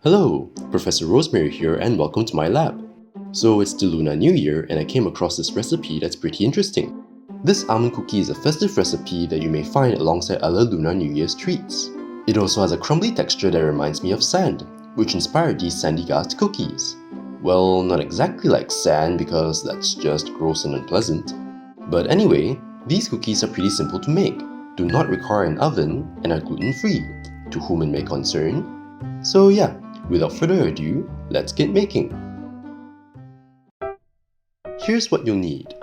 Hello, Professor Rosemary here and welcome to my lab. So it's the Lunar New Year and I came across this recipe that's pretty interesting. This almond cookie is a festive recipe that you may find alongside other Lunar New Year's treats. It also has a crumbly texture that reminds me of sand, which inspired these Sandygast cookies. Well, not exactly like sand because that's just gross and unpleasant. But anyway, these cookies are pretty simple to make, do not require an oven, and are gluten-free, to whom it may concern. So yeah, without further ado, let's get making. Here's what you'll need.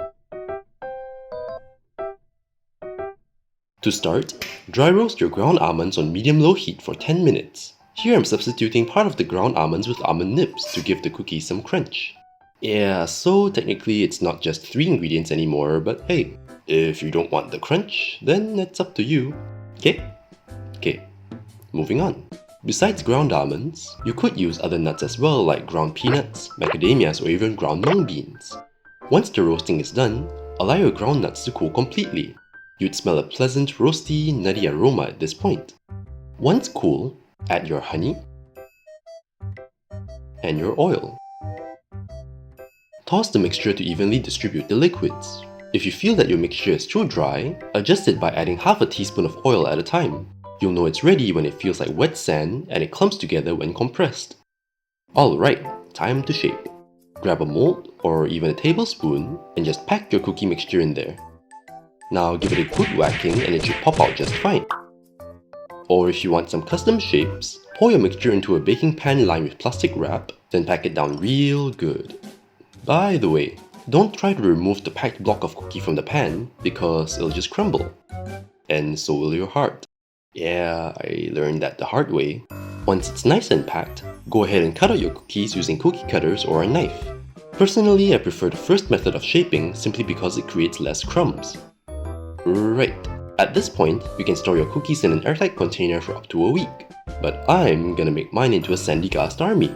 To start, dry roast your ground almonds on medium-low heat for 10 minutes. Here I'm substituting part of the ground almonds with almond nibs to give the cookie some crunch. Yeah, so technically it's not just 3 ingredients anymore, but hey, if you don't want the crunch, then it's up to you. Okay, moving on. Besides ground almonds, you could use other nuts as well like ground peanuts, macadamias or even ground mung beans. Once the roasting is done, allow your ground nuts to cool completely. You'd smell a pleasant roasty, nutty aroma at this point. Once cool, add your honey and your oil. Toss the mixture to evenly distribute the liquids. If you feel that your mixture is too dry, adjust it by adding half a teaspoon of oil at a time. You'll know it's ready when it feels like wet sand and it clumps together when compressed. Alright, time to shape. Grab a mold or even a tablespoon and just pack your cookie mixture in there. Now give it a good whacking and it should pop out just fine. Or if you want some custom shapes, pour your mixture into a baking pan lined with plastic wrap, then pack it down real good. By the way, don't try to remove the packed block of cookie from the pan because it'll just crumble. And so will your heart. Yeah, I learned that the hard way. Once it's nice and packed, go ahead and cut out your cookies using cookie cutters or a knife. Personally, I prefer the first method of shaping simply because it creates less crumbs. Right, at this point, you can store your cookies in an airtight container for up to a week. But I'm gonna make mine into a Sandygast army.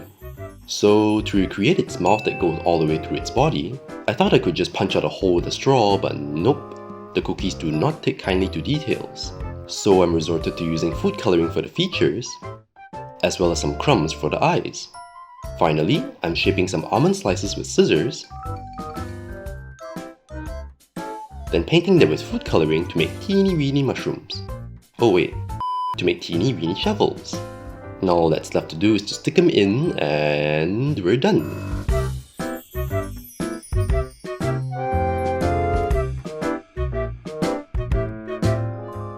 So, to recreate its mouth that goes all the way through its body, I thought I could just punch out a hole with a straw, but nope. The cookies do not take kindly to details. So I'm resorted to using food coloring for the features, as well as some crumbs for the eyes. Finally, I'm shaping some almond slices with scissors, then painting them with food coloring to make teeny weeny mushrooms. Oh wait, to make teeny weeny shovels. Now all that's left to do is to stick them in and we're done.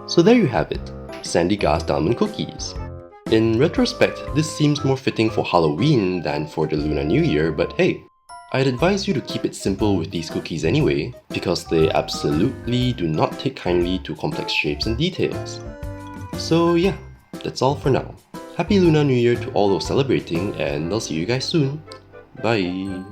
So there you have it, Sandygast almond cookies. In retrospect, this seems more fitting for Halloween than for the Lunar New Year, but hey, I'd advise you to keep it simple with these cookies anyway, because they absolutely do not take kindly to complex shapes and details. So yeah, that's all for now. Happy Lunar New Year to all those celebrating, and I'll see you guys soon. Bye!